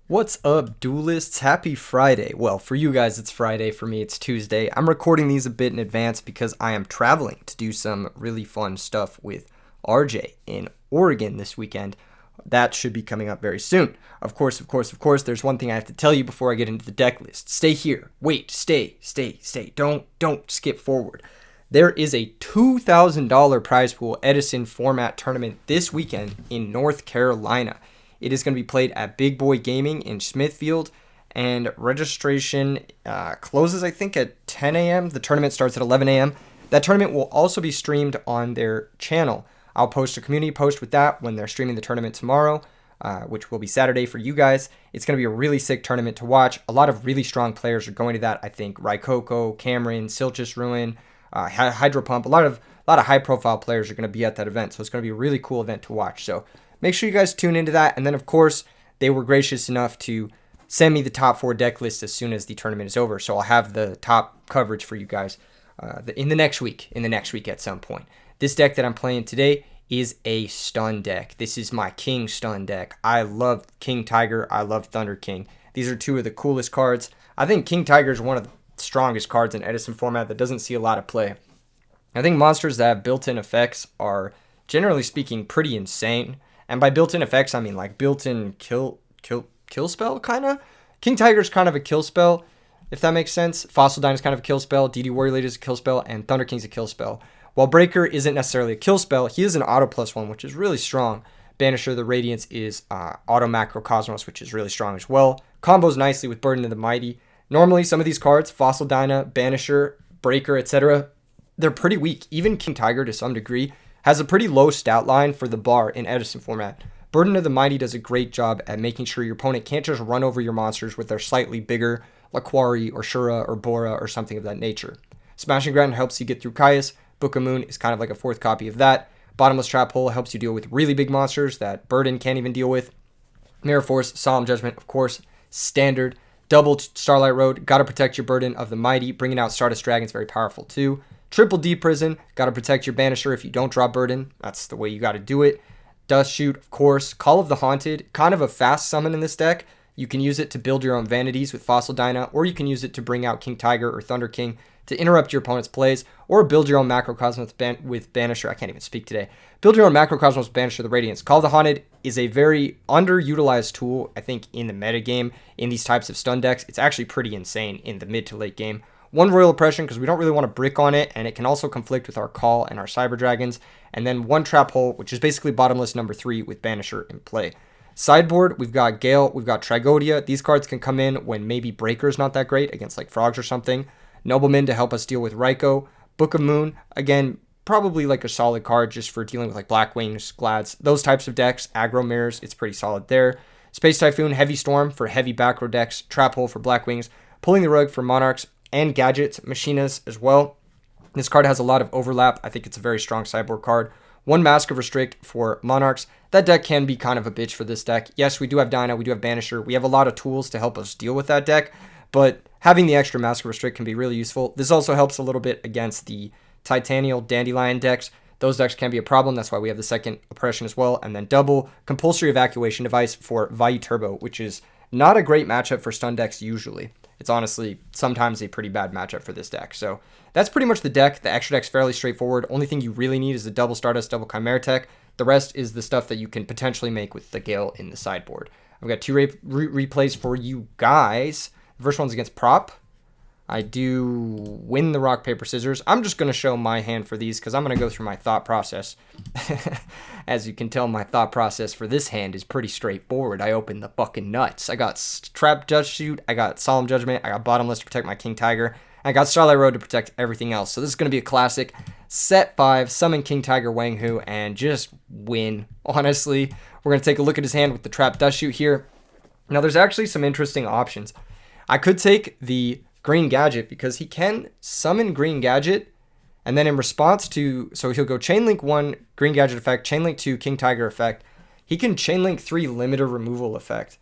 What's up, duelists? Happy Friday. Well, for you guys, it's Friday. For me, it's Tuesday. I'm recording these a bit in advance because I am traveling to do some really fun stuff with RJ in Oregon this weekend. That should be coming up very soon. Of course, there's one thing I have to tell you before I get into the deck list. Stay here. Wait, stay. Don't skip forward. There is a $2,000 prize pool Edison format tournament this weekend in North Carolina. It is going to be played at Big Boy Gaming in Smithfield, and registration closes, I think, at 10 a.m. The tournament starts at 11 a.m. That tournament will also be streamed on their channel. I'll post a community post with that when they're streaming the tournament tomorrow, which will be Saturday for you guys. It's going to be a really sick tournament to watch. A lot of really strong players are going to that. I think Raikoko, Cameron, Silchus Ruin, Hydro Pump. A lot of high-profile players are going to be at that event, so it's going to be a really cool event to watch. So make sure you guys tune into that. And then, of course, they were gracious enough to send me the top 4 deck list as soon as the tournament is over. So I'll have the top coverage for you guys in the next week at some point. This deck that I'm playing today is a stun deck. This is my King stun deck. I love King Tiger. I love Thunder King. These are two of the coolest cards. I think King Tiger is one of the strongest cards in Edison format that doesn't see a lot of play. I think monsters that have built-in effects are, generally speaking, pretty insane. And by built-in effects, I mean like built-in kill spell, kind of. King Tiger's kind of a kill spell, if that makes sense. Fossil Dyna's kind of a kill spell. DD Warrior Lady is a kill spell, and Thunder King's a kill spell. While Breaker isn't necessarily a kill spell, he is an auto +1, which is really strong. Banisher the Radiance is auto Macrocosmos, which is really strong as well. Combos nicely with Burden of the Mighty. Normally, some of these cards, Fossil Dyna, Banisher, Breaker, etc., they're pretty weak. Even King Tiger, to some degree, has a pretty low stat line for the bar in Edison format. Burden of the Mighty does a great job at making sure your opponent can't just run over your monsters with their slightly bigger Laquari or Shura or Bora or something of that nature. Smashing Ground helps you get through Caius. Book of Moon is kind of like a 4th copy of that. Bottomless Trap Hole helps you deal with really big monsters that Burden can't even deal with. Mirror Force, Solemn Judgment, of course, standard. Double Starlight Road, gotta protect your Burden of the Mighty. Bringing out Stardust Dragon's very powerful too. Triple D Prison, gotta protect your Banisher if you don't draw Burden. That's the way you gotta do it. Dust Shoot, of course. Call of the Haunted, kind of a fast summon in this deck. You can use it to build your own vanities with Fossil Dyna, or you can use it to bring out King Tiger or Thunder King to interrupt your opponent's plays, or build your own Macrocosmos with Banisher. I can't even speak today. Build your own Macrocosmos with Banisher the Radiance. Call of the Haunted is a very underutilized tool, I think, in the metagame in these types of stun decks. It's actually pretty insane in the mid to late game. 1 Royal Oppression, because we don't really want to brick on it, and it can also conflict with our Call and our Cyber Dragons. And then 1 Trap Hole, which is basically bottomless number 3 with Banisher in play. Sideboard, we've got Gale, we've got Trigodia. These cards can come in when maybe Breaker's not that great against like Frogs or something. Nobleman to help us deal with Raiko. Book of Moon, again, probably like a solid card just for dealing with like Black Wings, Glads, those types of decks. Aggro Mirrors, it's pretty solid there. Space Typhoon, Heavy Storm for heavy back row decks. Trap Hole for Black Wings. Pulling the Rug for Monarchs and Gadgets, Machinas as well. This card has a lot of overlap. I think it's a very strong sideboard card. 1 Mask of Restrict for Monarchs. That deck can be kind of a bitch for this deck. Yes, we do have Dyna, we do have Banisher. We have a lot of tools to help us deal with that deck, but having the extra Mask of Restrict can be really useful. This also helps a little bit against the Titanial Dandelion decks. Those decks can be a problem. That's why we have the 2nd Oppression as well. And then double Compulsory Evacuation Device for Vayu Turbo, which is not a great matchup for stun decks usually. It's honestly sometimes a pretty bad matchup for this deck. So that's pretty much the deck. The extra deck's fairly straightforward. Only thing you really need is the double Stardust, double Chimera Tech. The rest is the stuff that you can potentially make with the Gale in the sideboard. I've got 2 replays for you guys. The first one's against Prop. I do win the rock, paper, scissors. I'm just going to show my hand for these because I'm going to go through my thought process. As you can tell, my thought process for this hand is pretty straightforward. I open the fucking nuts. I got Trap Dust Shoot. I got Solemn Judgment. I got Bottomless to protect my King Tiger. I got Starlight Road to protect everything else. So this is going to be a classic. Set 5, summon King Tiger Wang Hu, and just win. Honestly, we're going to take a look at his hand with the Trap Dust Shoot here. Now, there's actually some interesting options. I could take the Green Gadget because he can summon Green Gadget, and then in response to, so he'll go Chainlink 1 Green Gadget effect, Chainlink 2 King Tiger effect. He can Chainlink 3 Limiter Removal effect,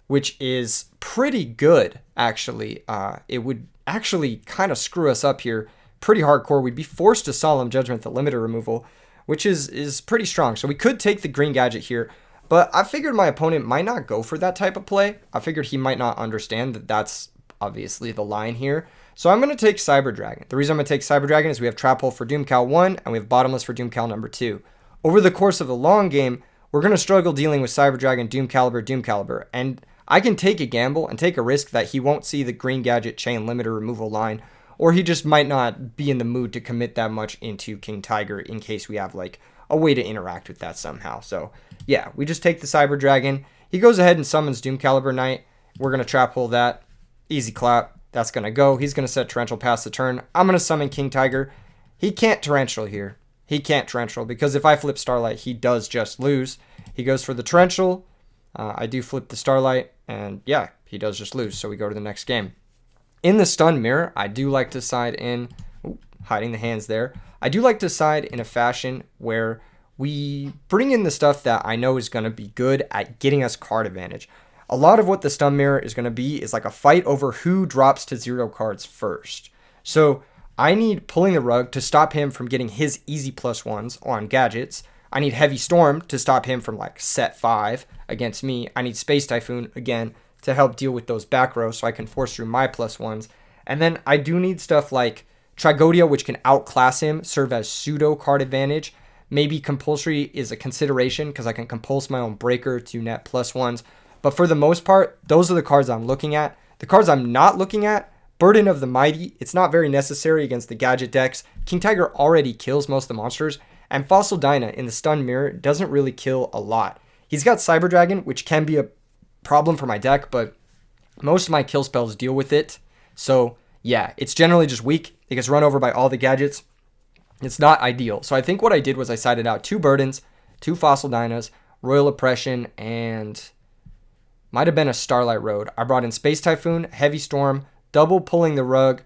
which is pretty good, actually. It would actually kind of screw us up here pretty hardcore. We'd be forced to Solemn Judgment the Limiter Removal, which is pretty strong. So we could take the Green Gadget here, But I figured my opponent might not go for that type of play. I figured he might not understand that that's obviously the line here. So I'm going to take Cyber Dragon. The reason I'm going to take Cyber Dragon is we have Trap Hole for Doom Cal 1 and we have Bottomless for Doom Cal number 2. Over the course of the long game, we're going to struggle dealing with Cyber Dragon, Doom Caliber, and I can take a gamble and take a risk that he won't see the green gadget chain limiter removal line, or he just might not be in the mood to commit that much into King Tiger in case we have like a way to interact with that somehow. So yeah, we just take the Cyber Dragon. He goes ahead and summons Doom Caliber Knight. We're going to Trap Hole that. Easy clap. That's going to go. He's going to set Torrential past the turn. I'm going to summon King Tiger. He can't Torrential here. He can't Torrential because if I flip Starlight, he does just lose. He goes for the Torrential. I do flip the Starlight, and yeah, he does just lose. So we go to the next game. In the Stun Mirror, I do like to side in, hiding the hands there. I do like to side in a fashion where we bring in the stuff that I know is going to be good at getting us card advantage. A lot of what the Stun Mirror is going to be is like a fight over who drops to 0 cards first. So I need Pulling the Rug to stop him from getting his easy +1s on gadgets. I need Heavy Storm to stop him from like set 5 against me. I need Space Typhoon, again, to help deal with those back rows so I can force through my +1s. And then I do need stuff like Trigodia, which can outclass him, serve as pseudo card advantage. Maybe Compulsory is a consideration because I can compulse my own Breaker to net +1s. But for the most part, those are the cards I'm looking at. The cards I'm not looking at, Burden of the Mighty, it's not very necessary against the gadget decks. King Tiger already kills most of the monsters. And Fossil Dyna in the Stun Mirror doesn't really kill a lot. He's got Cyber Dragon, which can be a problem for my deck, but most of my kill spells deal with it. So yeah, it's generally just weak. It gets run over by all the gadgets. It's not ideal. So I think what I did was I sided out 2 Burdens, 2 Fossil Dynas, Royal Oppression, and might have been a Starlight Road. I brought in Space Typhoon, Heavy Storm, double Pulling the Rug,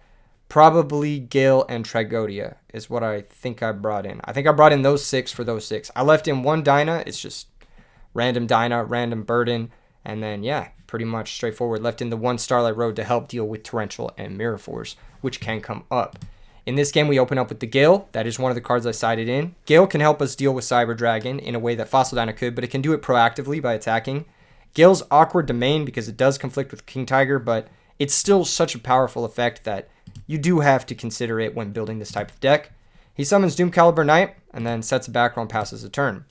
probably Gale and Trigodia is what I think I brought in. I think I brought in those 6 for those 6. I left in 1 Dyna. It's just random Dyna, random Burden, and then yeah, pretty much straightforward. Left in the 1 Starlight Road to help deal with Torrential and Mirror Force, which can come up. In this game, we open up with the Gale. That is one of the cards I sided in. Gale can help us deal with Cyber Dragon in a way that Fossil Dyna could, but it can do it proactively by attacking. Gale's awkward to main because it does conflict with King Tiger, but it's still such a powerful effect that you do have to consider it when building this type of deck. He summons Doom Caliber Knight and then sets a back row and passes a turn.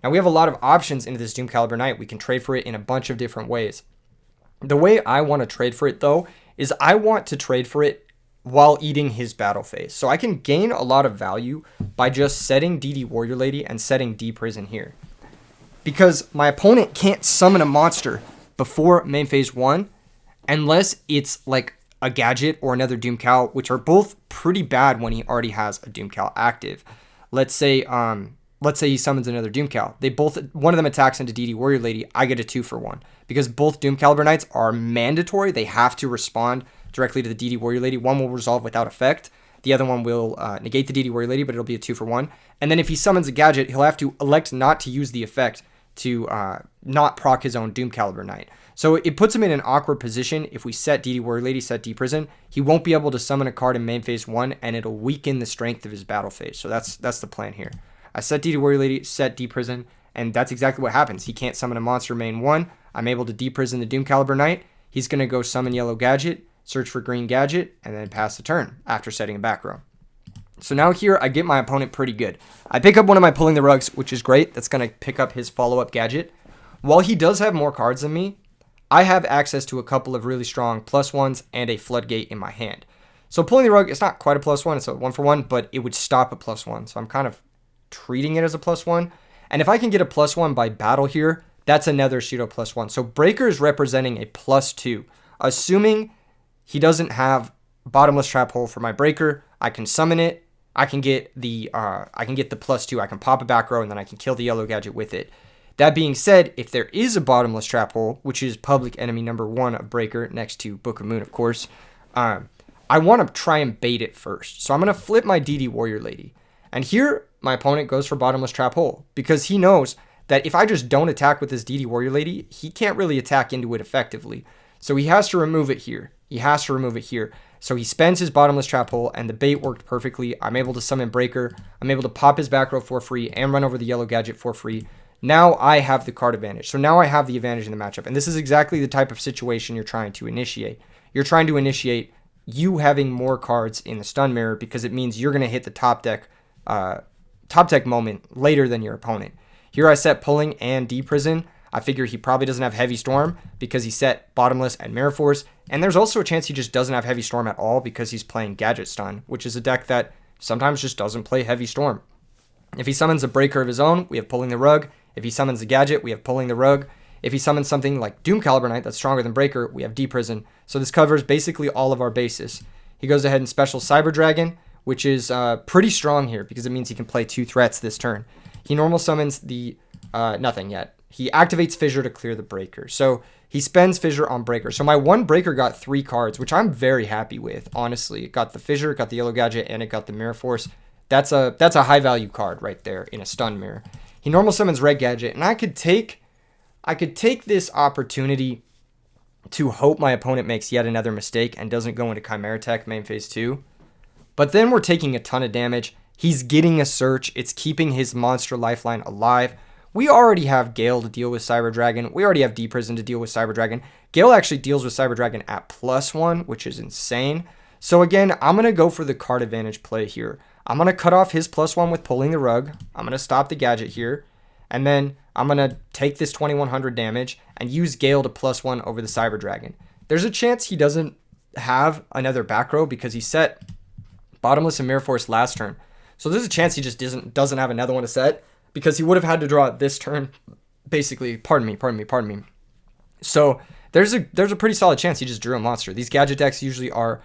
Now we have a lot of options into this Doom Caliber Knight. We can trade for it in a bunch of different ways. The way I want to trade for it though is I want to trade for it while eating his battle phase. So I can gain a lot of value by just setting DD Warrior Lady and setting D Prison here. Because my opponent can't summon a monster before main phase 1 unless it's like a gadget or another Doom Cal, which are both pretty bad when he already has a Doom Cal active. Let's say he summons another Doom Cal. One of them attacks into DD Warrior Lady. I get a 2-for-1 because both Doom Caliber Knights are mandatory. They have to respond directly to the DD Warrior Lady. One will resolve without effect. The other one will negate the DD Warrior Lady, but it'll be a 2-for-1. And then if he summons a gadget, he'll have to elect not to use the effect to not proc his own Doom Caliber Knight. So it puts him in an awkward position. If we set DD Warrior Lady, set D Prison, he won't be able to summon a card in main phase 1, and it'll weaken the strength of his battle phase. So that's the plan here. I set DD Warrior Lady, set D Prison, and that's exactly what happens. He can't summon a monster main 1. I'm able to D Prison the Doom Caliber Knight. He's going to go summon Yellow Gadget, search for Green Gadget, and then pass the turn after setting a back row. So now here I get my opponent pretty good. I pick up one of my Pulling the Rugs, which is great. That's going to pick up his follow-up gadget. While he does have more cards than me, I have access to a couple of really strong +1s and a Floodgate in my hand. So Pulling the Rug, it's not quite a +1, it's a 1-for-1, but it would stop a +1. So I'm kind of treating it as a +1. And if I can get a +1 by battle here, that's another pseudo +1. So Breaker is representing a +2. Assuming he doesn't have Bottomless Trap Hole for my Breaker, I can summon it. I can get the +2. I can pop a back row and then I can kill the Yellow Gadget with it. That being said, if there is a Bottomless Trap Hole, which is public enemy number 1 of Breaker next to Book of Moon, of course, I want to try and bait it first. So I'm going to flip my DD Warrior Lady. And here, my opponent goes for Bottomless Trap Hole because he knows that if I just don't attack with this DD Warrior Lady, he can't really attack into it effectively. So he has to remove it here. So he spends his Bottomless Trap Hole, and the bait worked perfectly. I'm able to summon Breaker. I'm able to pop his back row for free and run over the Yellow Gadget for free. now I have the card advantage. So now I have the advantage in the matchup. And this is exactly the type of situation you're trying to initiate. You're trying to initiate you having more cards in the stun mirror because it means you're going to hit the top deck moment later than your opponent. Here I set pulling and deprison. I figure he probably doesn't have Heavy Storm because he set Bottomless and Mirror Force. And there's also a chance he just doesn't have Heavy Storm at all because he's playing Gadget Stun, which is a deck that sometimes just doesn't play Heavy Storm. If he summons a Breaker of his own, we have Pulling the Rug. If he summons a Gadget, we have Pulling the Rug. If he summons something like Doom Caliber Knight that's stronger than Breaker, we have Deprison. So this covers basically all of our bases. He goes ahead and special Cyber Dragon, which is pretty strong here because it means he can play 2 threats this turn. He normal summons the nothing yet. He activates Fissure to clear the Breaker. So he spends Fissure on Breaker. So my one Breaker got 3 cards, which I'm very happy with, honestly. It got the Fissure, it got the Yellow Gadget, and it got the Mirror Force. That's a high value card right there in a stun mirror. He normal summons Red Gadget, and I could take this opportunity to hope my opponent makes yet another mistake and doesn't go into Chimera Tech main phase 2. But then we're taking a ton of damage. He's getting a search. It's keeping his monster lifeline alive. We already have Gale to deal with Cyber Dragon. We already have Deprison to deal with Cyber Dragon. Gale actually deals with Cyber Dragon at +1, which is insane. So again, I'm going to go for the card advantage play here. I'm going to cut off his +1 with Pulling the Rug. I'm going to stop the Gadget here. And then I'm going to take this 2100 damage and use Gale to +1 over the Cyber Dragon. There's a chance he doesn't have another back row because he set Bottomless and Mirror Force last turn. So there's a chance he just doesn't have another one to set because he would have had to draw it this turn. Basically, pardon me. So there's a pretty solid chance he just drew a monster. These gadget decks usually are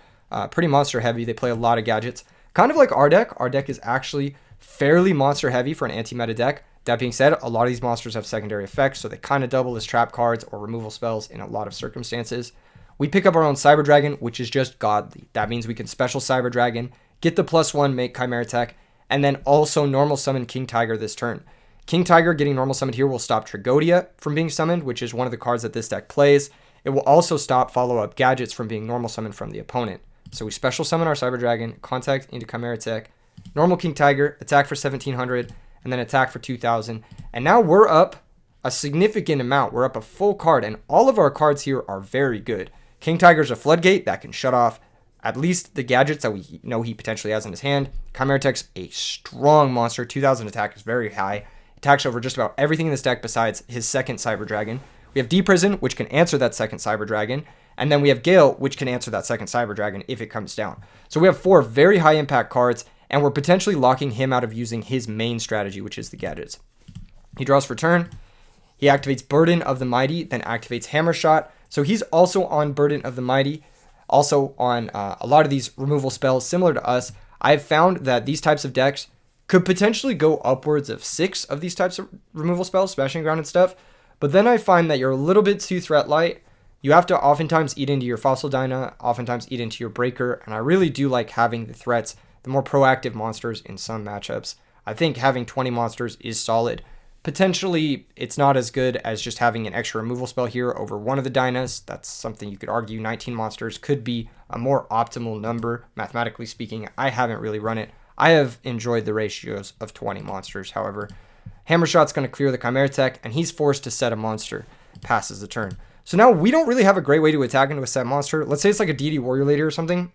pretty monster heavy. They play a lot of gadgets. Kind of like our deck. Our deck is actually fairly monster heavy for an anti-meta deck. That being said, a lot of these monsters have secondary effects, so they kind of double as trap cards or removal spells in a lot of circumstances. We pick up our own Cyber Dragon, which is just godly. That means we can special Cyber Dragon, get the +1, make Chimera Tech, and then also normal summon King Tiger this turn. King Tiger getting normal summoned here will stop Tragodia from being summoned, which is one of the cards that this deck plays. It will also stop follow-up gadgets from being normal summoned from the opponent. So we special summon our Cyber Dragon, contact into Chimera Tech, normal King Tiger, attack for 1700, and then attack for 2000. And now we're up a significant amount. We're up a full card, and all of our cards here are very good. King Tiger's a floodgate that can shut off at least the gadgets that we know he potentially has in his hand. Chimera Tech's a strong monster. 2000 attack is very high. Attacks over just about everything in this deck besides his second Cyber Dragon. We have Deprison, which can answer that second Cyber Dragon. And then we have Gale, which can answer that second Cyber Dragon if it comes down. So we have 4 very high impact cards, and we're potentially locking him out of using his main strategy, which is the gadgets. He draws for turn. He activates Burden of the Mighty, then activates Hammer Shot. So he's also on Burden of the Mighty, also on a lot of these removal spells similar to us. I've found that these types of decks could potentially go upwards of 6 of these types of removal spells, Smashing Ground and stuff. But then I find that you're a little bit too threat light. You have to oftentimes eat into your Fossil Dyna, oftentimes eat into your Breaker, and I really do like having the threats, the more proactive monsters in some matchups. I think having 20 monsters is solid. Potentially, it's not as good as just having an extra removal spell here over one of the Dynas. That's something you could argue. 19 monsters could be a more optimal number, mathematically speaking. I haven't really run it. I have enjoyed the ratios of 20 monsters, however. Hammer Shot's going to clear the Chimera Tech, and he's forced to set a monster. Passes the turn. So now we don't really have a great way to attack into a set monster. Let's say it's like a Deity Warrior Lady or something,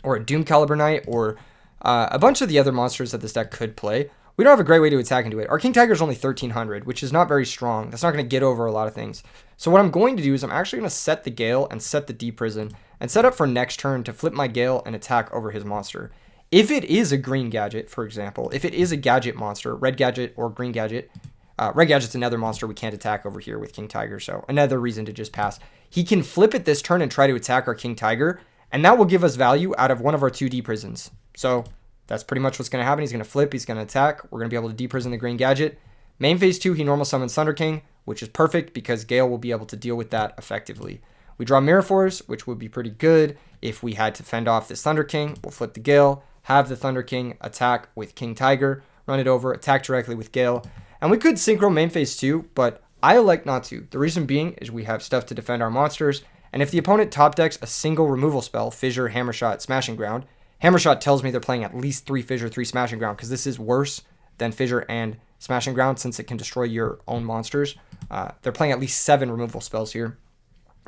or a Doom Caliber Knight, or a bunch of the other monsters that this deck could play. We don't have a great way to attack into it. Our King Tiger is only 1300, which is not very strong. That's not going to get over a lot of things. So what I'm going to do is I'm actually going to set the Gale and set the Deprison and set up for next turn to flip my Gale and attack over his monster. If it is a green gadget, for example, if it is a gadget monster, red gadget or green gadget, red gadget's another monster we can't attack over here with King Tiger, so another reason to just pass. He can flip it this turn and try to attack our King Tiger, and that will give us value out of one of our 2 Deprisons. So that's pretty much what's going to happen. He's going to flip, he's going to attack. We're going to be able to Deprison the green gadget. Main phase 2, he normal summons Thunder King, which is perfect because Gale will be able to deal with that effectively. We draw Mirror Force, which would be pretty good if we had to fend off this Thunder King. We'll flip the Gale, have the Thunder King attack with King Tiger, run it over, attack directly with Gale. And we could synchro main phase 2, but I like not to. The reason being is we have stuff to defend our monsters, and if the opponent top decks a single removal spell, Fissure, Hammer Shot, Smashing Ground, Hammer Shot tells me they're playing at least 3 Fissure, 3 Smashing Ground, because this is worse than Fissure and Smashing Ground, since it can destroy your own monsters. They're playing at least 7 removal spells here.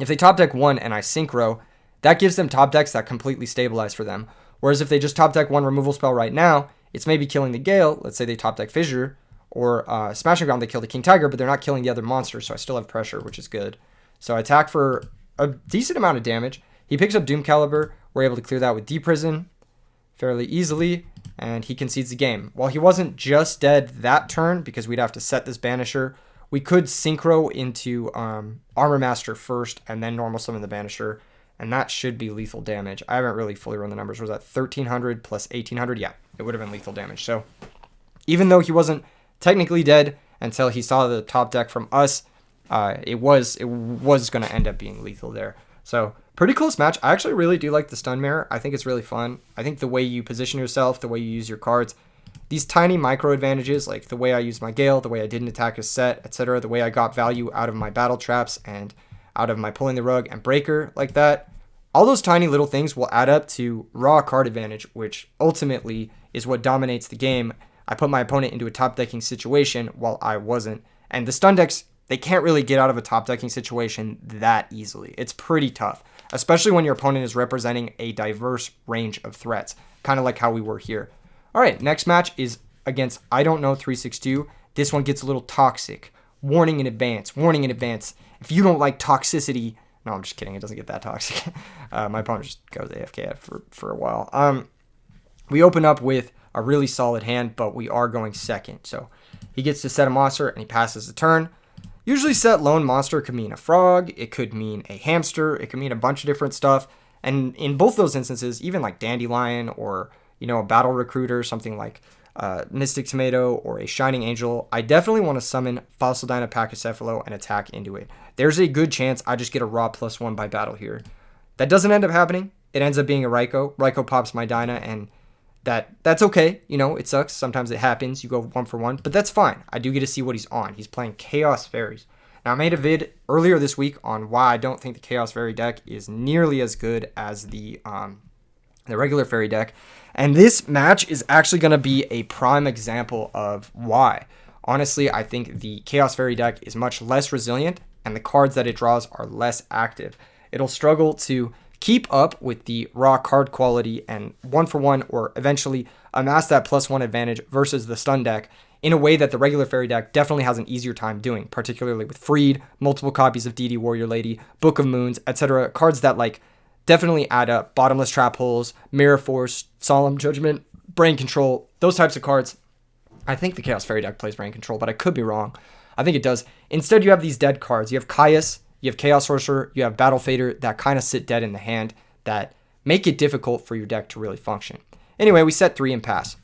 If they top deck 1 and I synchro, that gives them top decks that completely stabilize for them. Whereas if they just top deck 1 removal spell right now, it's maybe killing the Gale. Let's say they top deck Fissure, or Smashing Ground, they kill the King Tiger, but they're not killing the other monsters, so I still have pressure, which is good. So I attack for a decent amount of damage. He picks up Doom Caliber. We're able to clear that with Deep Prison fairly easily, and he concedes the game. While he wasn't just dead that turn, because we'd have to set this Banisher, we could synchro into Armor Master first, and then normal summon the Banisher, and that should be lethal damage. I haven't really fully run the numbers. Was that 1,300 plus 1,800? Yeah, it would have been lethal damage. So even though he wasn't technically dead until he saw the top deck from us, it was going to end up being lethal there. So pretty close match. I actually really do like the Stun Mirror. I think it's really fun. I think the way you position yourself, the way you use your cards, these tiny micro advantages, like the way I used my Gale, the way I didn't attack a set, etc., the way I got value out of my battle traps and out of my pulling the rug and breaker like that, all those tiny little things will add up to raw card advantage, which ultimately is what dominates the game. I put my opponent into a top decking situation while I wasn't. And the stun decks, they can't really get out of a top decking situation that easily. It's pretty tough, especially when your opponent is representing a diverse range of threats, kind of like how we were here. All right, next match is against I Don't Know 362. This one gets a little toxic. Warning in advance. Warning in advance. If you don't like toxicity, no, I'm just kidding. It doesn't get that toxic. My opponent just goes AFK for a while. We open up with a really solid hand, but we are going second. So he gets to set a monster and he passes the turn. Usually set lone monster could mean a frog. It could mean a hamster. It could mean a bunch of different stuff. And in both those instances, even like Dandelion or, a battle recruiter, something like Mystic Tomato or a Shining Angel, I definitely want to summon Fossil Dyna Pachycephalo and attack into it. There's a good chance I just get a raw +1 by battle here. That doesn't end up happening. It ends up being a Raikou. Raikou pops my Dyna, and that's okay. It sucks. Sometimes it happens. You go 1 for 1, but that's fine. I do get to see what he's on. He's playing Chaos Fairies. Now, I made a vid earlier this week on why I don't think the Chaos Fairy deck is nearly as good as the regular Fairy deck. And this match is actually going to be a prime example of why. Honestly, I think the Chaos Fairy deck is much less resilient, and the cards that it draws are less active. It'll struggle to keep up with the raw card quality and 1 for 1 or eventually amass that +1 advantage versus the stun deck in a way that the regular Fairy deck definitely has an easier time doing, particularly with Freed, multiple copies of DD Warrior Lady, Book of Moons, etc. Cards that definitely add up. Bottomless Trap Holes, Mirror Force, Solemn Judgment, Brain Control, those types of cards. I think the Chaos Fairy deck plays Brain Control, but I could be wrong. I think it does. Instead, you have these dead cards. You have Caius, you have Chaos Sorcerer, you have Battle Fader that kind of sit dead in the hand that make it difficult for your deck to really function. Anyway, we set 3 and pass.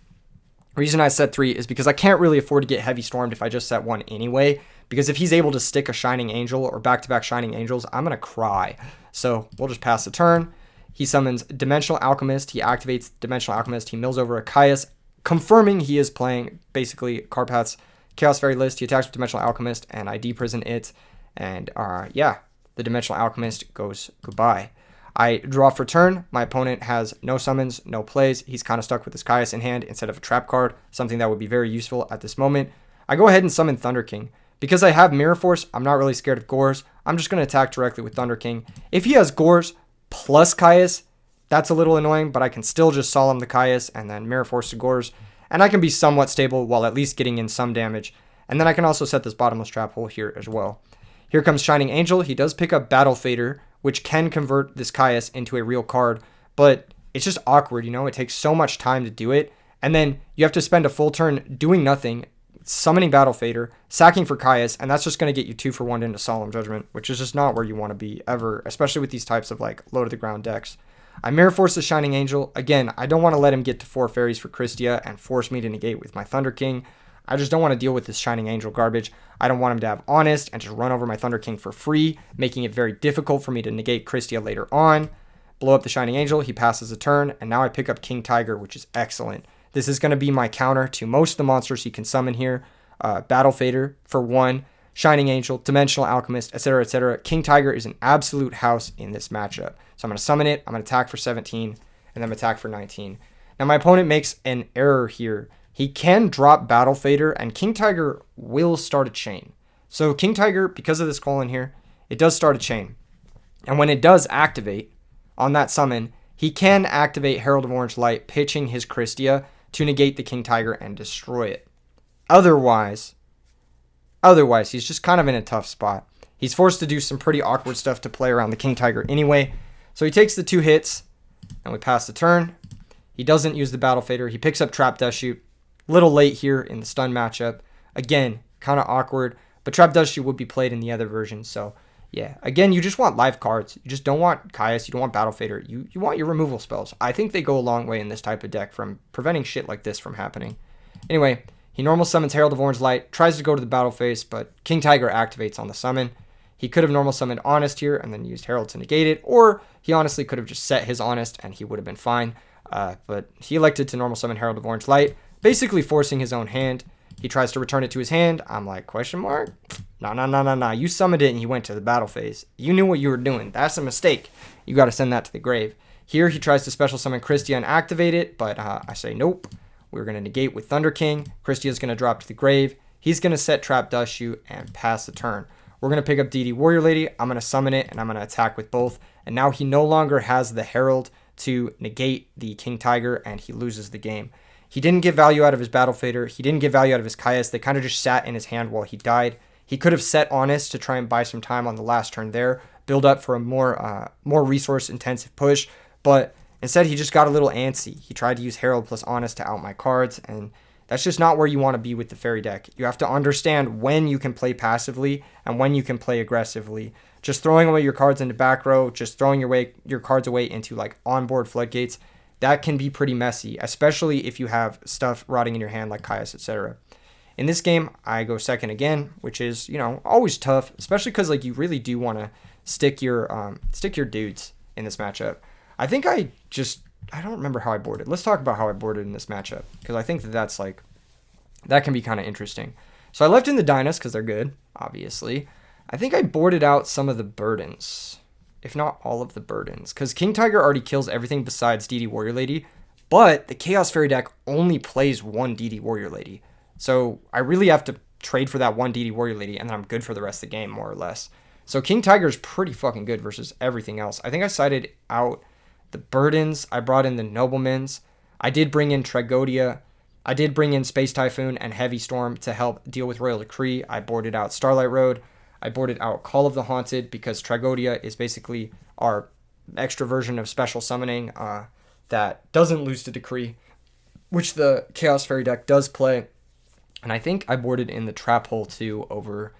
The reason I set 3 is because I can't really afford to get Heavy Stormed if I just set 1 anyway, because if he's able to stick a Shining Angel or back-to-back Shining Angels, I'm going to cry. So we'll just pass the turn. He summons Dimensional Alchemist. He activates Dimensional Alchemist. He mills over a Caius, confirming he is playing basically Carpath's Chaos Fairy list. He attacks with Dimensional Alchemist, and I deprison it. And the Dimensional Alchemist goes goodbye. I draw for turn. My opponent has no summons, no plays. He's kind of stuck with his Caius in hand instead of a trap card, something that would be very useful at this moment. I go ahead and summon Thunder King. Because I have Mirror Force, I'm not really scared of Gores. I'm just going to attack directly with Thunder King. If he has Gores plus Caius, that's a little annoying, but I can still just Solemn the Caius and then Mirror Force to Gores, and I can be somewhat stable while at least getting in some damage. And then I can also set this Bottomless Trap Hole here as well. Here comes Shining Angel. He does pick up Battle Fader, which can convert this Caius into a real card, but it's just awkward, It takes so much time to do it, and then you have to spend a full turn doing nothing, summoning Battle Fader, sacking for Caius, and that's just going to get you 2 for 1 into Solemn Judgment, which is just not where you want to be ever, especially with these types of low to the ground decks. I Mirror Force the Shining Angel. Again, I don't want to let him get to 4 fairies for Christia and force me to negate with my Thunder King. I just don't want to deal with this Shining Angel garbage. I don't want him to have Honest and just run over my Thunder King for free, making it very difficult for me to negate Christia later on. Blow up the Shining Angel, he passes a turn, and now I pick up King Tiger, which is excellent. This is going to be my counter to most of the monsters he can summon here. Battle Fader for 1, Shining Angel, Dimensional Alchemist, etc., etc. King Tiger is an absolute house in this matchup. So I'm going to summon it, I'm going to attack for 17, and then attack for 19. Now my opponent makes an error here he can drop Battle Fader, and King Tiger will start a chain. So King Tiger, because of this colon here, it does start a chain. And when it does activate on that summon, he can activate Herald of Orange Light, pitching his Christia to negate the King Tiger and destroy it. Otherwise, he's just kind of in a tough spot. He's forced to do some pretty awkward stuff to play around the King Tiger anyway. So he takes the 2 hits, and we pass the turn. He doesn't use the Battle Fader. He picks up Trap Dust Shoot. Little late here in the stun matchup. Again, kind of awkward, but Trap Dust Shoot would be played in the other version. So yeah, again, you just want live cards. You just don't want Caius. You don't want Battle Fader. You want your removal spells. I think they go a long way in this type of deck from preventing shit like this from happening. Anyway, he normal summons Herald of Orange Light, tries to go to the battle phase, but King Tiger activates on the summon. He could have normal summoned Honest here and then used Herald to negate it, or he honestly could have just set his Honest and he would have been fine. But he elected to normal summon Herald of Orange Light, basically forcing his own hand. He tries to return it to his hand. I'm like, question mark? No. You summoned it and you went to the battle phase. You knew what you were doing. That's a mistake. You got to send that to the grave. Here he tries to special summon Christia and activate it, but I say nope. We're going to negate with Thunder King. Christia's going to drop to the grave. He's going to set Trap Dust Shoot and pass the turn. We're going to pick up DD Warrior Lady. I'm going to summon it and I'm going to attack with both. And now he no longer has the Herald to negate the King Tiger and he loses the game. He didn't get value out of his Battle Fader. He didn't get value out of his Caius. They kind of just sat in his hand while he died. He could have set Honest to try and buy some time on the last turn there, build up for a more resource-intensive push, but instead he just got a little antsy. He tried to use Herald plus Honest to out my cards, and that's just not where you want to be with the Fairy deck. You have to understand when you can play passively and when you can play aggressively. Just throwing away your cards into back row, just throwing your cards away into like onboard floodgates, that can be pretty messy, especially if you have stuff rotting in your hand like Caius, etc. In this game, I go second again, which is, always tough, especially because like you really do want to stick your dudes in this matchup. I think I don't remember how I boarded. Let's talk about how I boarded in this matchup, because I think that can be kind of interesting. So I left in the Dynas because they're good, obviously. I think I boarded out some of the burdens, if not all of the burdens, because King Tiger already kills everything besides DD Warrior Lady, but the Chaos Fairy deck only plays one DD Warrior Lady. So I really have to trade for that one DD Warrior Lady, and then I'm good for the rest of the game, more or less. So King Tiger is pretty fucking good versus everything else. I think I sided out the burdens. I brought in the Noblemans. I did bring in Tragodia. I did bring in Space Typhoon and Heavy Storm to help deal with Royal Decree. I boarded out Starlight Road. I boarded out Call of the Haunted because Tragodia is basically our extra version of special summoning that doesn't lose to Decree, which the Chaos Fairy deck does play. And I think I boarded in the Trap Hole 2 over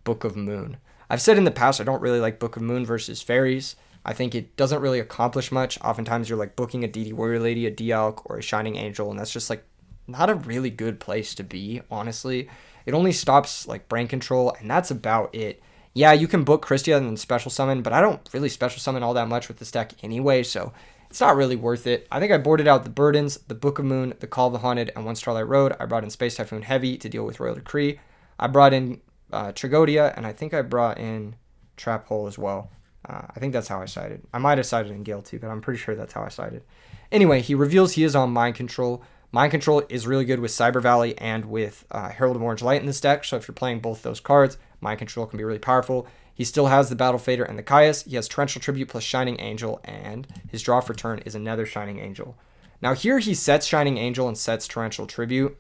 Book of Moon. I've said in the past I don't really like Book of Moon versus Fairies. I think it doesn't really accomplish much. Oftentimes you're like booking a DD Warrior Lady, a D-Alk, or a Shining Angel, and that's just like not a really good place to be, honestly. It only stops like brain control, and that's about it. Yeah, you can book Christia and then special summon, but I don't really special summon all that much with this deck anyway, so it's not really worth it. I think I boarded out the Burdens, the Book of Moon, the Call of the Haunted, and one Starlight Road. I brought in Space Typhoon Heavy to deal with Royal Decree. I brought in Tragodia, and I think I brought in Trap Hole as well. I think that's how I sided. I might have sided in Gale too, but I'm pretty sure that's how I sided. Anyway, he reveals he is on Mind Control. Mind Control is really good with Cyber Valley and with Herald of Orange Light in this deck, so if you're playing both those cards, Mind Control can be really powerful. He still has the Battle Fader and the Caius. He has Torrential Tribute plus Shining Angel, and his draw for turn is another Shining Angel. Now here he sets Shining Angel and sets Torrential Tribute.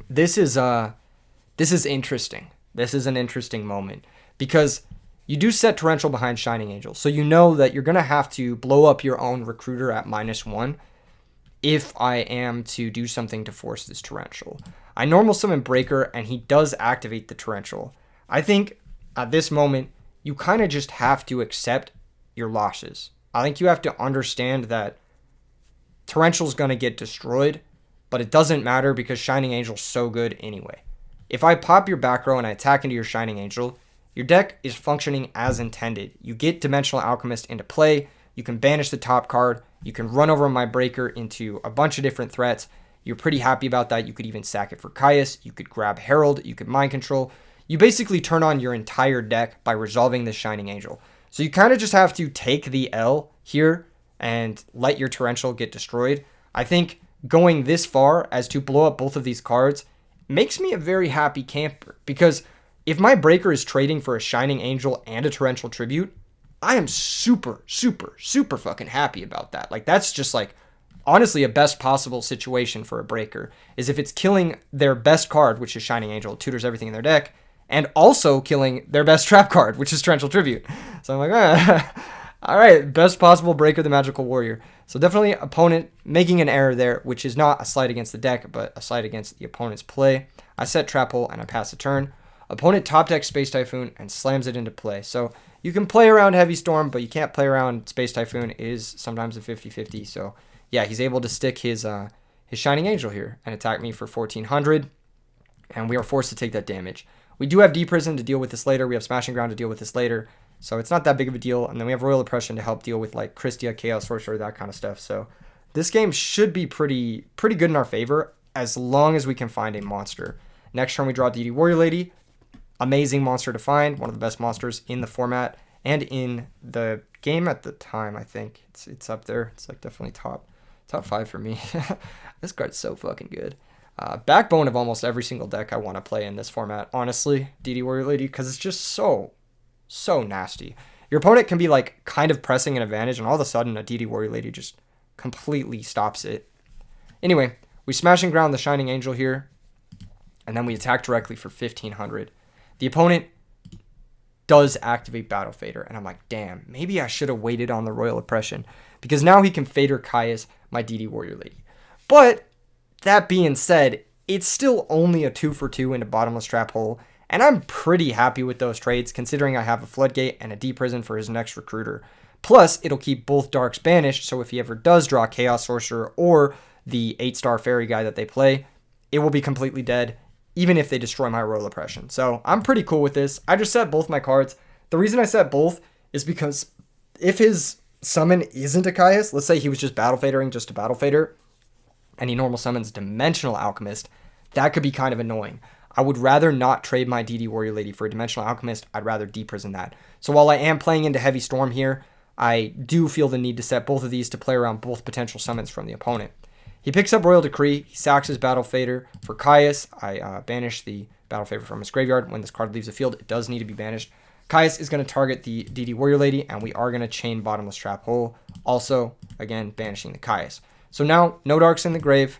This is interesting. This is an interesting moment because you do set Torrential behind Shining Angel, so you know that you're going to have to blow up your own Recruiter at -1 if I am to do something to force this Torrential. I normal summon Breaker, and he does activate the Torrential. I think at this moment, you kind of just have to accept your losses. I think you have to understand that Torrential's going to get destroyed, but it doesn't matter because Shining Angel's so good anyway. If I pop your back row and I attack into your Shining Angel, your deck is functioning as intended. You get Dimensional Alchemist into play, you can banish the top card, you can run over my Breaker into a bunch of different threats. You're pretty happy about that. You could even sack it for Caius. You could grab Herald. You could Mind Control. You basically turn on your entire deck by resolving this Shining Angel. So you kind of just have to take the L here and let your Torrential get destroyed. I think going this far as to blow up both of these cards makes me a very happy camper, because if my breaker is trading for a Shining Angel and a Torrential Tribute, I am super, super, super fucking happy about that. Like, that's just like, honestly, a best possible situation for a breaker is if it's killing their best card, which is Shining Angel, tutors everything in their deck, and also killing their best trap card, which is Torrential Tribute. So I'm like, all right, best possible breaker, the Magical Warrior. So definitely opponent making an error there, which is not a slight against the deck, but a slight against the opponent's play. I set Trap Hole and I pass the turn. Opponent top decks Space Typhoon and slams it into play. So you can play around Heavy Storm, but you can't play around Space Typhoon. It is sometimes a 50-50. So yeah, he's able to stick his Shining Angel here and attack me for 1400, and we are forced to take that damage. We do have Deep Prison to deal with this later. We have Smashing Ground to deal with this later. So it's not that big of a deal. And then we have Royal Oppression to help deal with like Christia, Chaos Sorcerer, that kind of stuff. So this game should be pretty good in our favor as long as we can find a monster. Next turn we draw DD Warrior Lady. Amazing monster to find. One of the best monsters in the format and in the game at the time. I think it's up there. It's like definitely top 5 for me. This card's so fucking good. Backbone of almost every single deck I want to play in this format, honestly, DD Warrior Lady, because it's just so nasty. Your opponent can be like kind of pressing an advantage, and all of a sudden a DD Warrior Lady just completely stops it. Anyway, we smash and ground the Shining Angel here, and then we attack directly for 1500. The opponent does activate Battle Fader, and I'm like, damn, maybe I should have waited on the Royal Oppression, because now he can Fader Caius my DD Warrior Lady. But that being said, it's still only a 2-for-2 into Bottomless Trap Hole, and I'm pretty happy with those trades, considering I have a Floodgate and a Deep Prison for his next Recruiter. Plus, it'll keep both Darks banished, so if he ever does draw Chaos Sorcerer or the 8-star Fairy guy that they play, it will be completely dead, even if they destroy my Royal Oppression. So I'm pretty cool with this. I just set both my cards. The reason I set both is because if his summon isn't a Caius, let's say he was just Battle Fadering just to Battle Fader, and he normal summons Dimensional Alchemist, that could be kind of annoying. I would rather not trade my DD Warrior Lady for a Dimensional Alchemist. I'd rather Deep Prison that. So while I am playing into Heavy Storm here, I do feel the need to set both of these to play around both potential summons from the opponent. He picks up Royal Decree. He sacks his Battle Fader for Caius. I banish the Battle Fader from his graveyard. When this card leaves the field, it does need to be banished. Caius is going to target the DD Warrior Lady, and we are going to chain Bottomless Trap Hole. Also, again, banishing the Caius. So now, no Darks in the grave.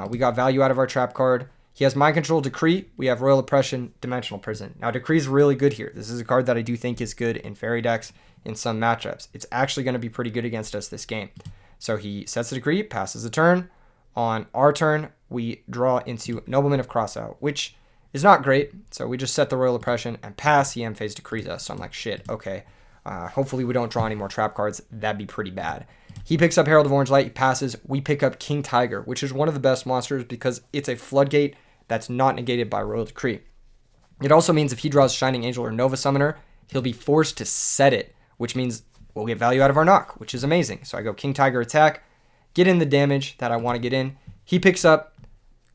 We got value out of our trap card. He has Mind Control, Decree. We have Royal Oppression, Dimensional Prison. Now, Decree is really good here. This is a card that I do think is good in Fairy decks in some matchups. It's actually going to be pretty good against us this game. So he sets the Decree, passes the turn. On our turn, we draw into Nobleman of Crossout, which is not great. So we just set the Royal Oppression and pass. He M-Phase Decrees us. So I'm like, shit, okay. Hopefully we don't draw any more trap cards. That'd be pretty bad. He picks up Herald of Orange Light. He passes. We pick up King Tiger, which is one of the best monsters because it's a Floodgate that's not negated by Royal Decree. It also means if he draws Shining Angel or Nova Summoner, he'll be forced to set it, which means we'll get value out of our knock, which is amazing. So I go King Tiger attack, get in the damage that I want to get in. He picks up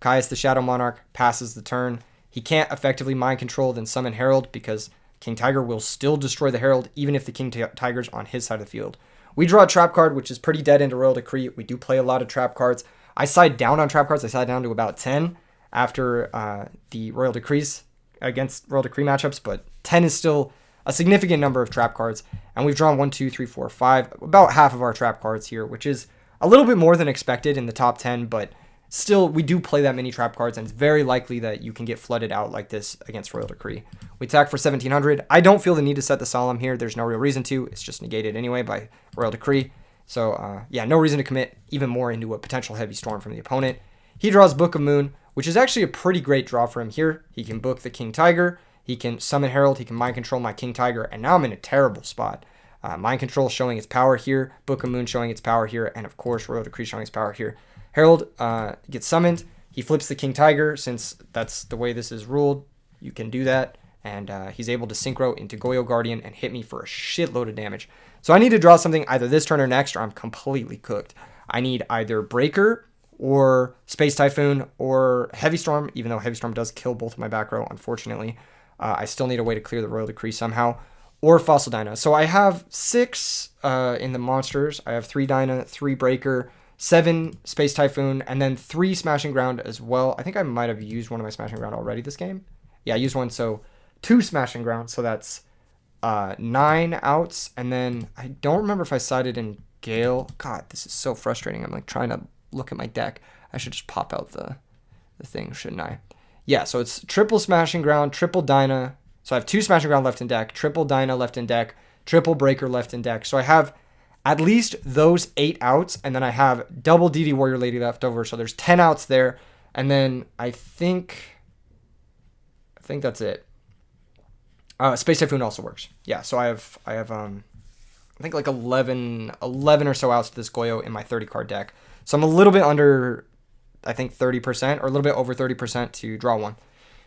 Caius the Shadow Monarch, passes the turn. He can't effectively Mind Control then summon Herald because King Tiger will still destroy the Herald even if the King Tiger's on his side of the field. We draw a trap card, which is pretty dead into Royal Decree. We do play a lot of trap cards. I side down on trap cards. I side down to about 10 after the Royal Decrees against Royal Decree matchups, but 10 is still a significant number of trap cards. And we've drawn 1, 2, 3, 4, 5, about half of our trap cards here, which is a little bit more than expected in the top 10, but still, we do play that many trap cards, and it's very likely that you can get flooded out like this against Royal Decree. We attack for 1700. I don't feel the need to set the Solemn here. There's no real reason to. It's just negated anyway by Royal Decree. So, yeah, no reason to commit even more into a potential Heavy Storm from the opponent. He draws Book of Moon, which is actually a pretty great draw for him here. He can book the King Tiger. He can summon Herald. He can Mind Control my King Tiger, and now I'm in a terrible spot. Mind Control showing its power here. Book of Moon showing its power here. And, of course, Royal Decree showing its power here. Herald gets summoned. He flips the King Tiger. Since that's the way this is ruled, you can do that. And he's able to synchro into Goyo Guardian and hit me for a shitload of damage. So I need to draw something either this turn or next, or I'm completely cooked. I need either Breaker or Space Typhoon or Heavy Storm, even though Heavy Storm does kill both of my back row, unfortunately. I still need a way to clear the Royal Decree somehow. Or Fossil Dyna. So I have 6 in the monsters. I have 3 Dyna, 3 Breaker, 7 Space Typhoon, and then 3 Smashing Ground as well. I think I might have used one of my Smashing Ground already this game. Yeah, I used one, so 2 Smashing Ground, so that's 9 outs, and then I don't remember if I sided in Gale. God, this is so frustrating. I'm like trying to look at my deck. I should just pop out the thing, shouldn't I? Yeah, so it's triple Smashing Ground, triple Dyna. So I have 2 Smashing Ground left in deck, triple Dyna left in deck, triple Breaker left in deck. So I have at least those 8 outs, and then I have double DD Warrior Lady left over. So there's 10 outs there, and then I think that's it. Space Typhoon also works. Yeah, so I have I think like 11 or so outs to this Goyo in my 30 card deck. So I'm a little bit under, I think 30% or a little bit over 30% to draw one.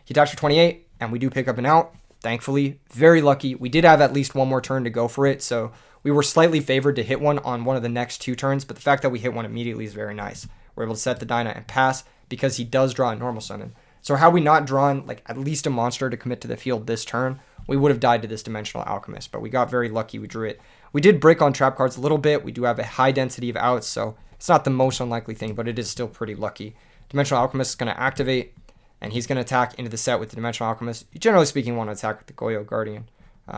He attacks for 28, and we do pick up an out. Thankfully, very lucky. We did have at least one more turn to go for it, so we were slightly favored to hit one on one of the next 2 turns, but the fact that we hit one immediately is very nice. We're able to set the Dyna and pass because he does draw a normal summon. So had we not drawn like at least a monster to commit to the field this turn, we would have died to this Dimensional Alchemist, but we got very lucky. We drew it. We did brick on trap cards a little bit. We do have a high density of outs, so it's not the most unlikely thing, but it is still pretty lucky. Dimensional Alchemist is going to activate, and he's going to attack into the set with the Dimensional Alchemist. You generally speaking want to attack with the Goyo Guardian.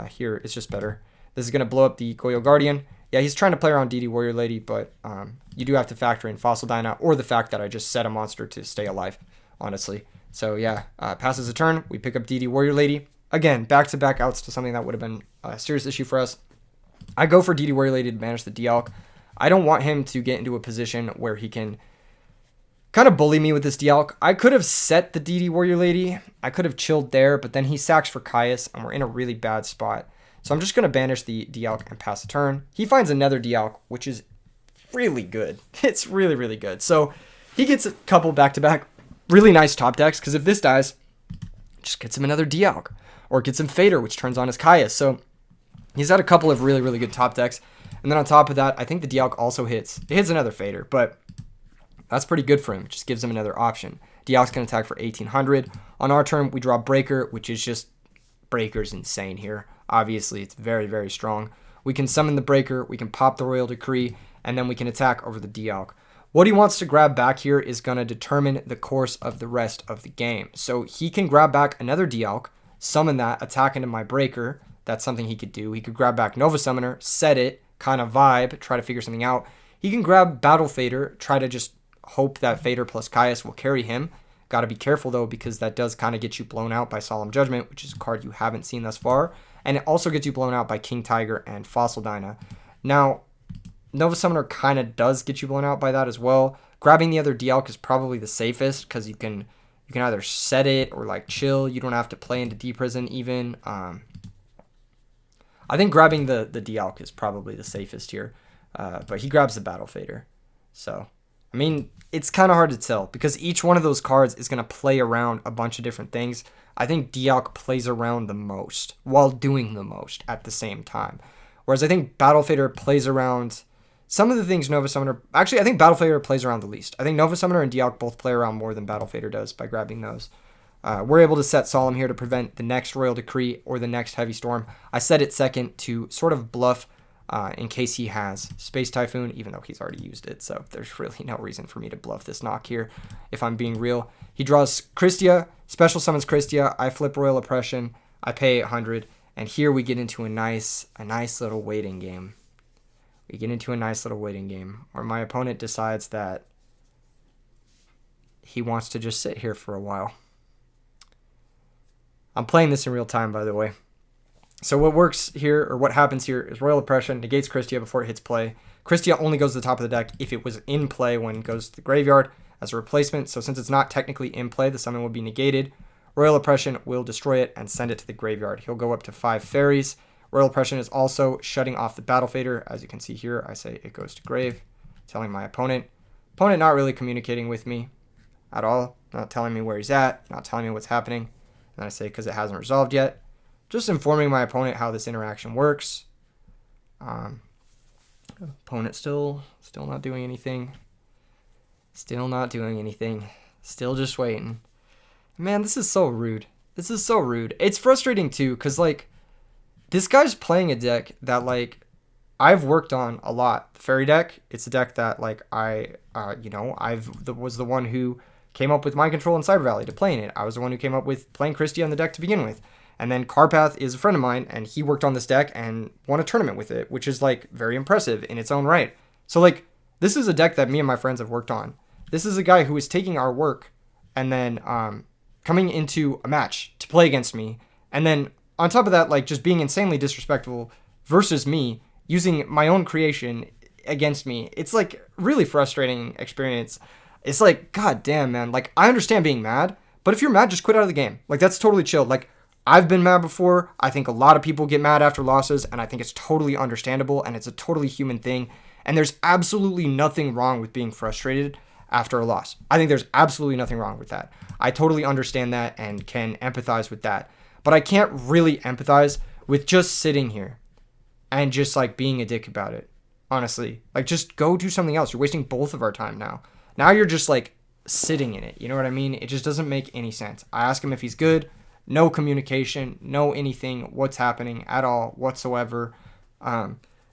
Here, it's just better. This is going to blow up the Goyo Guardian. Yeah, he's trying to play around DD Warrior Lady, but you do have to factor in Fossil Dyna or the fact that I just set a monster to stay alive, honestly. So yeah, passes a turn. We pick up DD Warrior Lady. Again, back-to-back outs to something that would have been a serious issue for us. I go for DD Warrior Lady to banish the Dialk. I don't want him to get into a position where he can kind of bully me with this Dialk. I could have set the DD Warrior Lady. I could have chilled there, but then he sacks for Caius, and we're in a really bad spot. So I'm just going to banish the Dialk and pass the turn. He finds another Dialk, which is really good. It's really, really good. So he gets a couple back-to-back really nice top decks, because if this dies, just gets him another Dialk. Or gets him Fader, which turns on his Caius. So he's had a couple of really, really good top decks. And then on top of that, I think the Dialk also hits. It hits another Fader, but that's pretty good for him. It just gives him another option. Dialk's going to attack for 1800. On our turn, we draw Breaker, which is just... Breaker's insane here. Obviously, it's very, very strong. We can summon the Breaker, we can pop the Royal Decree, and then we can attack over the Dialk. What he wants to grab back here is going to determine the course of the rest of the game. So he can grab back another Dialk, summon that, attack into my Breaker. That's something he could do. He could grab back Nova Summoner, set it, kind of vibe, try to figure something out. He can grab Battle Fader, try to just hope that Fader plus Caius will carry him. Got to be careful, though, because that does kind of get you blown out by Solemn Judgment, which is a card you haven't seen thus far. And it also gets you blown out by King Tiger and Fossil Dyna. Now, Nova Summoner kind of does get you blown out by that as well. Grabbing the other Dialk is probably the safest, because you can either set it or like chill. You don't have to play into Deep Prison even. I think grabbing the Dialk is probably the safest here. But he grabs the Battle Fader. So, I mean, it's kind of hard to tell, because each one of those cards is going to play around a bunch of different things. I think Dialk plays around the most while doing the most at the same time. Whereas I think Battle Fader plays around some of the things Nova Summoner... Actually, I think Battle Fader plays around the least. I think Nova Summoner and Dialk both play around more than Battle Fader does by grabbing those. We're able to set Solemn here to prevent the next Royal Decree or the next Heavy Storm. I set it second to sort of bluff in case he has Space Typhoon, even though he's already used it. So there's really no reason for me to bluff this knock here, if I'm being real. He draws Christia, special summons Christia. I flip Royal Oppression. I pay 800. And here we get into a nice little waiting game. We get into a nice little waiting game where my opponent decides that he wants to just sit here for a while. I'm playing this in real time, by the way. So what works here, or what happens here, is Royal Oppression negates Christia before it hits play. Christia only goes to the top of the deck if it was in play when it goes to the graveyard as a replacement. So since it's not technically in play, the summon will be negated. Royal Oppression will destroy it and send it to the graveyard. He'll go up to 5 fairies. Royal Oppression is also shutting off the Battle Fader. As you can see here, I say it goes to grave, telling my opponent. Opponent not really communicating with me at all. Not telling me where he's at, not telling me what's happening. And I say, because it hasn't resolved yet. Just informing my opponent how this interaction works. Opponent still not doing anything. Still not doing anything. Still just waiting. Man, this is so rude. This is so rude. It's frustrating too, because like, this guy's playing a deck that like I've worked on a lot. The fairy deck, it's a deck that like was the one who came up with Mind Control and Cyber Valley to play in it. I was the one who came up with playing Christie on the deck to begin with. And then Carpath is a friend of mine, and he worked on this deck and won a tournament with it, which is like very impressive in its own right. So like this is a deck that me and my friends have worked on. This is a guy who is taking our work and then coming into a match to play against me, and then on top of that, like just being insanely disrespectful versus me, using my own creation against me. It's like really frustrating experience. It's like, god damn, man. Like I understand being mad, but if you're mad, just quit out of the game. Like that's totally chill. Like I've been mad before. I think a lot of people get mad after losses, and I think it's totally understandable, and it's a totally human thing. And there's absolutely nothing wrong with being frustrated after a loss. I think there's absolutely nothing wrong with that. I totally understand that and can empathize with that. But I can't really empathize with just sitting here and just like being a dick about it. Honestly, like just go do something else. You're wasting both of our time now. Now you're just like sitting in it. You know what I mean? It just doesn't make any sense. I ask him if he's good. No communication, no anything, what's happening at all whatsoever.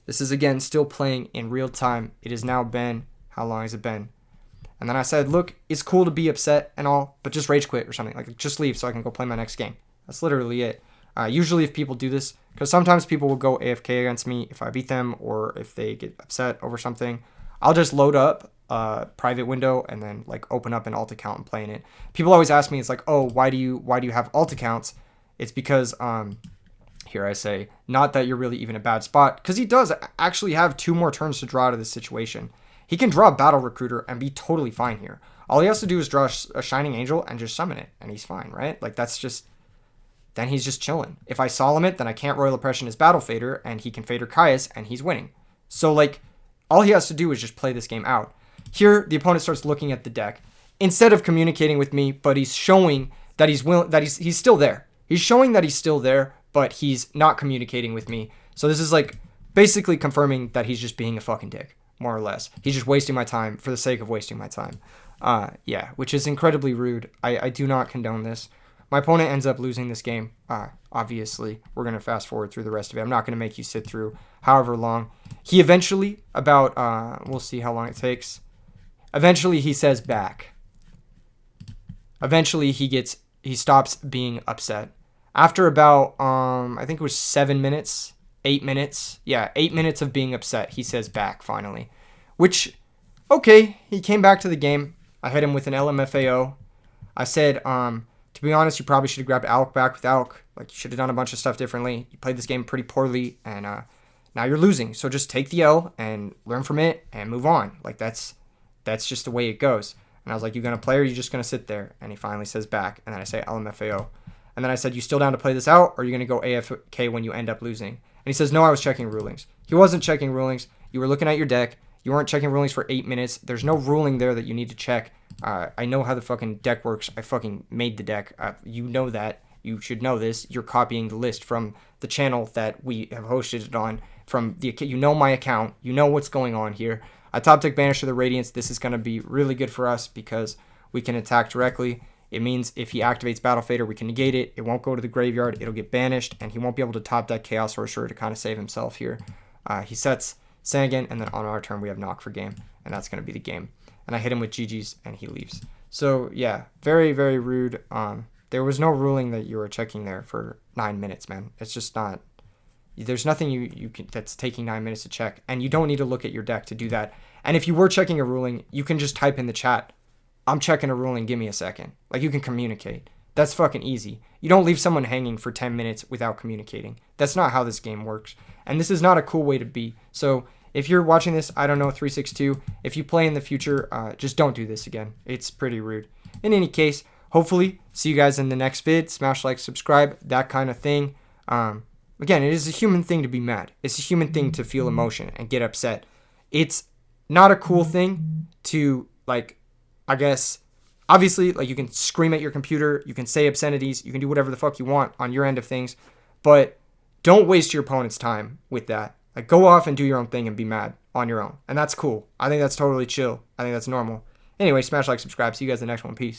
This is again still playing in real time. It has now been, how long has it been? And then I said, look, it's cool to be upset and all, but just rage quit or something. Like just leave so I can go play my next game. That's literally it. Usually if people do this, because sometimes people will go AFK against me if I beat them or if they get upset over something, I'll just load up a private window and then like open up an alt account and play in it. People always ask me, it's like, oh, why do you have alt accounts? It's because here I say, not that you're really even a bad spot, because he does actually have 2 more turns to draw out of this situation. He can draw a Battle Recruiter and be totally fine here. All he has to do is draw a Shining Angel and just summon it, and he's fine, right? Like that's just, then he's just chilling. If I Solemn it, then I can't Royal Oppression his Battle Fader, and he can Fader Caius, and he's winning. So like, all he has to do is just play this game out. Here, the opponent starts looking at the deck instead of communicating with me, but he's showing that he's still there. He's showing that he's still there, but he's not communicating with me. So this is like basically confirming that he's just being a fucking dick, more or less. He's just wasting my time for the sake of wasting my time. Yeah, which is incredibly rude. I do not condone this. My opponent ends up losing this game. Obviously, we're going to fast forward through the rest of it. I'm not going to make you sit through however long. He eventually, we'll see how long it takes. Eventually, he says back. Eventually, he stops being upset. After about, I think it was 7 minutes, 8 minutes. Yeah, 8 minutes of being upset, he says back finally. Which, okay, he came back to the game. I hit him with an LMFAO. I said, to be honest, you probably should have grabbed Alk back with Alk. Like, you should have done a bunch of stuff differently. You played this game pretty poorly, and now you're losing. So just take the L and learn from it and move on. Like, that's just the way it goes. And I was like, you going to play or you just going to sit there? And he finally says back. And then I say LMFAO. And then I said, you still down to play this out, or are you going to go AFK when you end up losing? And he says, no, I was checking rulings. He wasn't checking rulings. You were looking at your deck. You weren't checking rulings for 8 minutes. There's no ruling there that you need to check. I know how the fucking deck works. I fucking made the deck. You know that. You should know this. You're copying the list from the channel that we have hosted it on. You know my account. You know what's going on here. I top deck Banisher the Radiance. This is going to be really good for us because we can attack directly. It means if he activates Battle Fader, we can negate it. It won't go to the graveyard. It'll get banished, and he won't be able to top deck Chaos Sorcerer to kind of save himself here. He sets Sangan, and then on our turn, we have Knock for game, and that's going to be the game. And I hit him with GG's, and he leaves. So, yeah, very, very rude. There was no ruling that you were checking there for 9 minutes, man. It's just not... There's nothing you can that's taking 9 minutes to check, and you don't need to look at your deck to do that. And if you were checking a ruling, you can just type in the chat, I'm checking a ruling, give me a second. Like, you can communicate. That's fucking easy. You don't leave someone hanging for 10 minutes without communicating. That's not how this game works. And this is not a cool way to be. So, if you're watching this, I don't know, 362, if you play in the future, just don't do this again. It's pretty rude. In any case, hopefully, see you guys in the next vid. Smash like, subscribe, that kind of thing. Again, it is a human thing to be mad. It's a human thing to feel emotion and get upset. It's not a cool thing to, like, I guess, obviously, like, you can scream at your computer, you can say obscenities, you can do whatever the fuck you want on your end of things, but don't waste your opponent's time with that. Like, go off and do your own thing and be mad on your own. And that's cool. I think that's totally chill. I think that's normal. Anyway, smash like, subscribe. See you guys in the next one. Peace.